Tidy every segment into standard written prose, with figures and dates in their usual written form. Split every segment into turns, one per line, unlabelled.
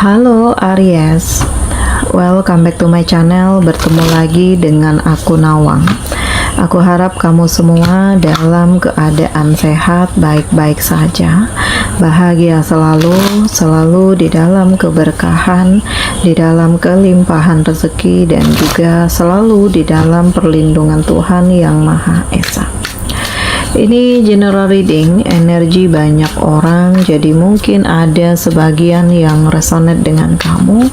Halo Aries, welcome back to my channel. Bertemu lagi dengan aku Nawang. Aku harap kamu semua dalam keadaan sehat, baik-baik saja, bahagia selalu di dalam keberkahan, di dalam kelimpahan rezeki, dan juga selalu di dalam perlindungan Tuhan Yang Maha Esa. Ini general reading, energi banyak orang, jadi mungkin ada sebagian yang resonate dengan kamu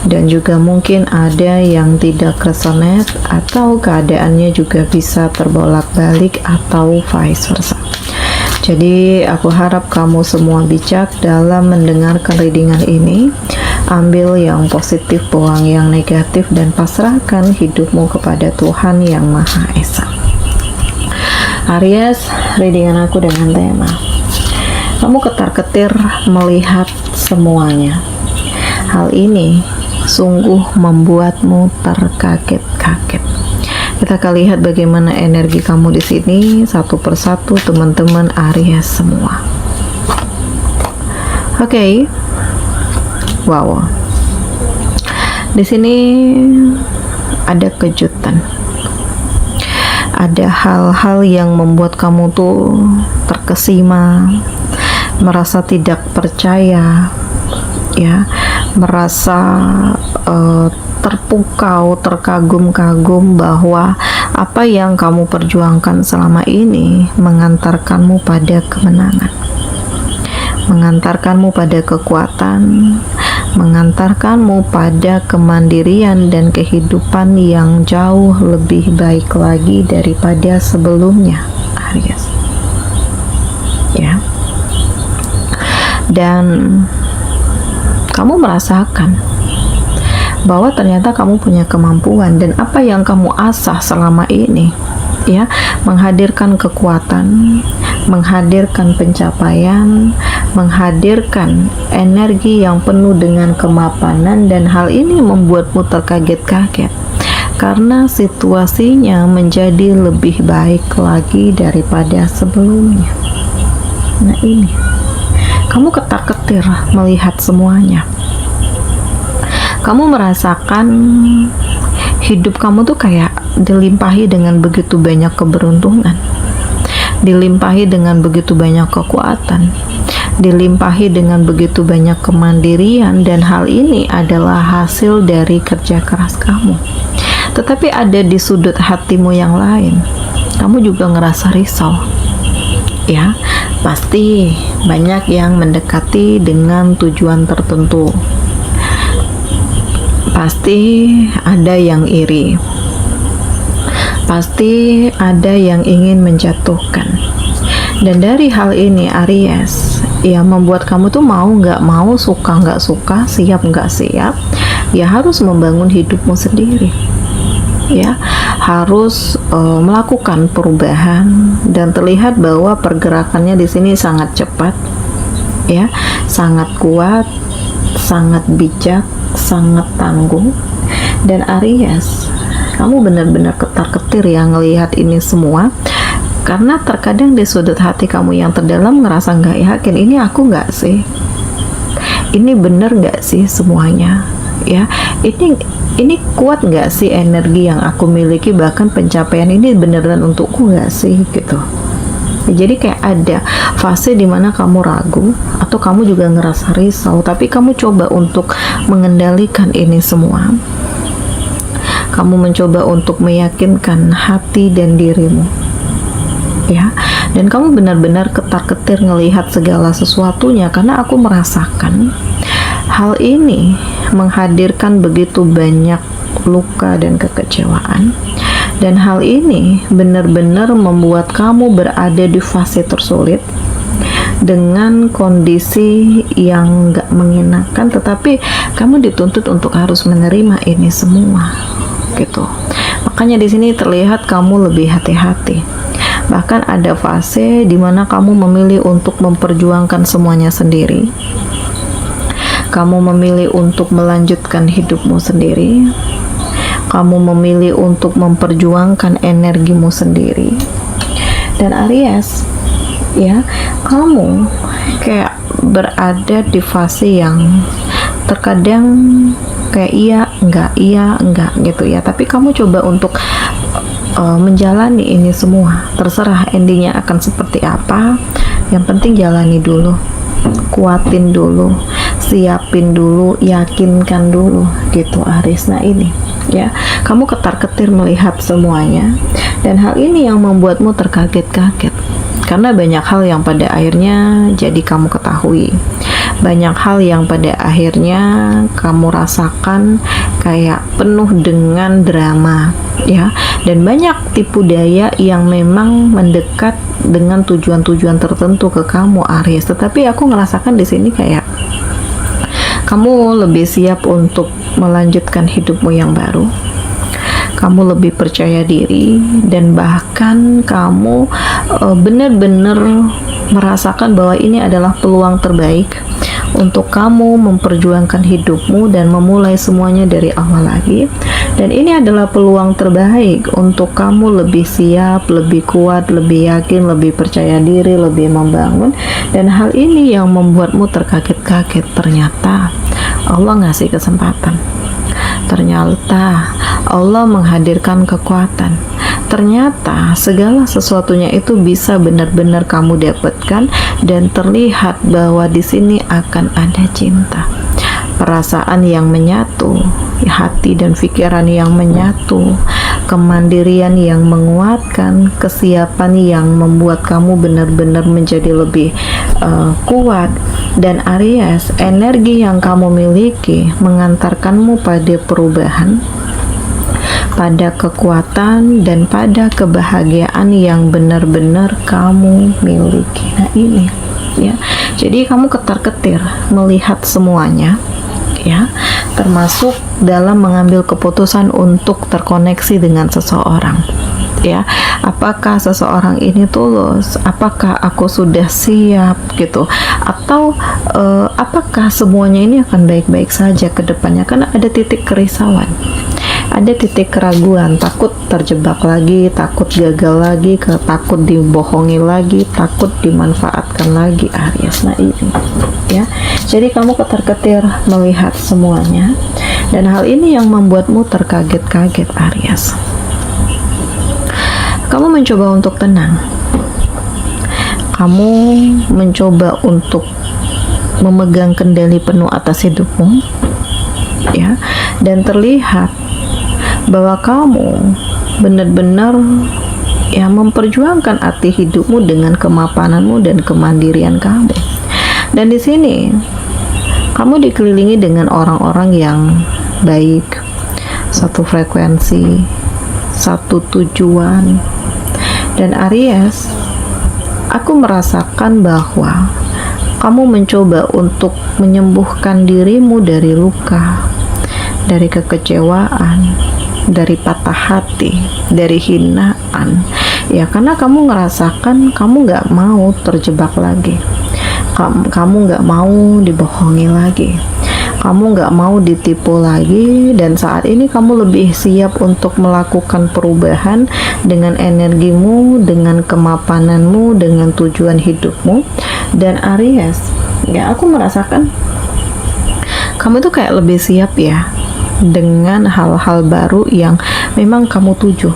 dan juga mungkin ada yang tidak resonate, atau keadaannya juga bisa terbolak-balik atau vice versa. Jadi aku harap kamu semua bijak dalam mendengarkan readingan ini. Ambil yang positif, buang yang negatif, dan pasrahkan hidupmu kepada Tuhan Yang Maha Esa. Aries, readingan aku dengan tema kamu ketar-ketir melihat semuanya. Hal ini sungguh membuatmu terkaget-kaget. Kita akan lihat bagaimana energi kamu di sini satu persatu, teman-teman Aries semua. Oke. Wow. Di sini ada kejutan. Ada hal-hal yang membuat kamu tuh terkesima, merasa tidak percaya, ya, merasa terpukau, terkagum-kagum bahwa apa yang kamu perjuangkan selama ini mengantarkanmu pada kemenangan, mengantarkanmu pada kekuatan, mengantarkanmu pada kemandirian dan kehidupan yang jauh lebih baik lagi daripada sebelumnya, Aries. Ya. Dan kamu merasakan bahwa ternyata kamu punya kemampuan, dan apa yang kamu asah selama ini, ya, menghadirkan kekuatan, menghadirkan pencapaian, menghadirkan energi yang penuh dengan kemapanan, dan hal ini membuatmu terkaget-kaget karena situasinya menjadi lebih baik lagi daripada sebelumnya. Nah, ini kamu ketar-ketir melihat semuanya. Kamu merasakan hidup kamu tuh kayak dilimpahi dengan begitu banyak keberuntungan, dilimpahi dengan begitu banyak kekuatan, dilimpahi dengan begitu banyak kemandirian, dan hal ini adalah hasil dari kerja keras kamu. Tetapi ada di sudut hatimu yang lain, kamu juga ngerasa risau, ya. Pasti banyak yang mendekati dengan tujuan tertentu, pasti ada yang iri, pasti ada yang ingin menjatuhkan. Dan dari hal ini, Aries, ya, membuat kamu tuh mau nggak mau, suka nggak suka, siap nggak siap, ya harus membangun hidupmu sendiri, ya, harus melakukan perubahan. Dan terlihat bahwa pergerakannya di sini sangat cepat, ya, sangat kuat, sangat bijak, sangat tangguh. Dan Aries, kamu benar-benar ketar-ketir ya ngelihat ini semua, karena terkadang di sudut hati kamu yang terdalam ngerasa nggak yakin, ini aku nggak sih, ini bener nggak sih semuanya, ya, ini kuat nggak sih energi yang aku miliki, bahkan pencapaian ini beneran untukku nggak sih, gitu. Jadi kayak ada fase dimana kamu ragu, atau kamu juga ngerasa risau, tapi kamu coba untuk mengendalikan ini semua. Kamu mencoba untuk meyakinkan hati dan dirimu, ya, dan kamu benar-benar ketar-ketir ngelihat segala sesuatunya, karena aku merasakan hal ini menghadirkan begitu banyak luka dan kekecewaan, dan hal ini benar-benar membuat kamu berada di fase tersulit dengan kondisi yang gak mengenakan, tetapi kamu dituntut untuk harus menerima ini semua, gitu. Makanya di sini terlihat kamu lebih hati-hati. Bahkan ada fase di mana kamu memilih untuk memperjuangkan semuanya sendiri. Kamu memilih untuk melanjutkan hidupmu sendiri. Kamu memilih untuk memperjuangkan energimu sendiri. Dan Aries, ya, kamu kayak berada di fase yang terkadang kayak iya enggak gitu ya, tapi kamu coba untuk menjalani ini semua. Terserah endingnya akan seperti apa, yang penting jalani dulu, kuatin dulu, siapin dulu, yakinkan dulu gitu Aries. Nah ini ya, kamu ketar-ketir melihat semuanya, dan hal ini yang membuatmu terkaget-kaget karena banyak hal yang pada akhirnya jadi kamu ketahui, banyak hal yang pada akhirnya kamu rasakan kayak penuh dengan drama ya, dan banyak tipu daya yang memang mendekat dengan tujuan-tujuan tertentu ke kamu Aries. Tetapi aku ngerasakan di sini kayak kamu lebih siap untuk melanjutkan hidupmu yang baru. Kamu lebih percaya diri, dan bahkan kamu benar-benar merasakan bahwa ini adalah peluang terbaik untuk kamu memperjuangkan hidupmu dan memulai semuanya dari awal lagi. Dan ini adalah peluang terbaik untuk kamu lebih siap, lebih kuat, lebih yakin, lebih percaya diri, lebih membangun. Dan hal ini yang membuatmu terkaget-kaget. Ternyata Allah ngasih kesempatan, ternyata Allah menghadirkan kekuatan, ternyata segala sesuatunya itu bisa benar-benar kamu dapatkan, dan terlihat bahwa di sini akan ada cinta, perasaan yang menyatu, hati dan pikiran yang menyatu, kemandirian yang menguatkan, kesiapan yang membuat kamu benar-benar menjadi lebih kuat. Dan Aries, energi yang kamu miliki mengantarkanmu pada perubahan, pada kekuatan, dan pada kebahagiaan yang benar-benar kamu miliki. Nah ini ya, jadi kamu ketar-ketir melihat semuanya ya, termasuk dalam mengambil keputusan untuk terkoneksi dengan seseorang ya. Apakah seseorang ini tulus, apakah aku sudah siap gitu, atau apakah semuanya ini akan baik-baik saja ke depannya. Karena ada titik kerisauan, ada titik keraguan, takut terjebak lagi, takut gagal lagi, takut dibohongi lagi, takut dimanfaatkan lagi Aries. Nah ini ya, jadi kamu ketar-ketir melihat semuanya, dan hal ini yang membuatmu terkaget-kaget Aries. Kamu mencoba untuk tenang, kamu mencoba untuk memegang kendali penuh atas hidupmu ya, dan terlihat bahwa kamu benar-benar ya memperjuangkan arti hidupmu dengan kemapananmu dan kemandirian kamu. Dan di sini kamu dikelilingi dengan orang-orang yang baik, satu frekuensi, satu tujuan. Dan Aries, aku merasakan bahwa kamu mencoba untuk menyembuhkan dirimu dari luka, dari kekecewaan, dari patah hati, dari hinaan ya, karena kamu ngerasakan kamu gak mau terjebak lagi, kamu gak mau dibohongi lagi, kamu gak mau ditipu lagi. Dan saat ini kamu lebih siap untuk melakukan perubahan dengan energimu, dengan kemapananmu, dengan tujuan hidupmu. Dan Aries ya, aku merasakan kamu tuh kayak lebih siap ya dengan hal-hal baru yang memang kamu tuju.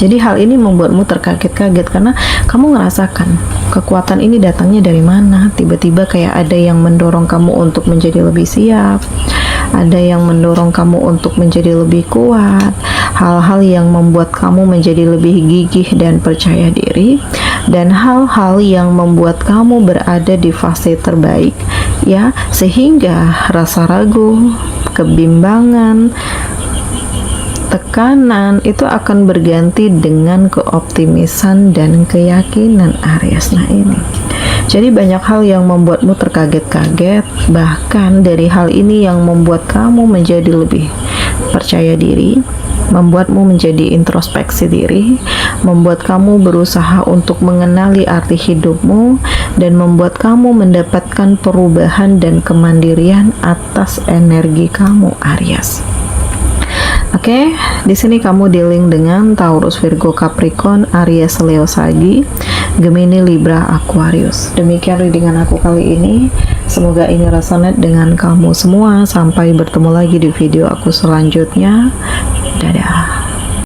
Jadi hal ini membuatmu terkaget-kaget karena kamu ngerasakan kekuatan ini datangnya dari mana. Tiba-tiba kayak ada yang mendorong kamu untuk menjadi lebih siap, ada yang mendorong kamu untuk menjadi lebih kuat, hal-hal yang membuat kamu menjadi lebih gigih dan percaya diri, dan hal-hal yang membuat kamu berada di fase terbaik ya, sehingga rasa ragu, kebimbangan, tekanan itu akan berganti dengan keoptimisan dan keyakinan Aries. Nah ini, jadi banyak hal yang membuatmu terkaget-kaget, bahkan dari hal ini yang membuat kamu menjadi lebih percaya diri, membuatmu menjadi introspeksi diri, membuat kamu berusaha untuk mengenali arti hidupmu, dan membuat kamu mendapatkan perubahan dan kemandirian atas energi kamu Aries. Oke, di sini kamu dealing dengan Taurus, Virgo, Capricorn, Aries, Leo, Sagi, Gemini, Libra, Aquarius. Demikian readingan aku kali ini. Semoga ini resonate dengan kamu semua. Sampai bertemu lagi di video aku selanjutnya. Dadah.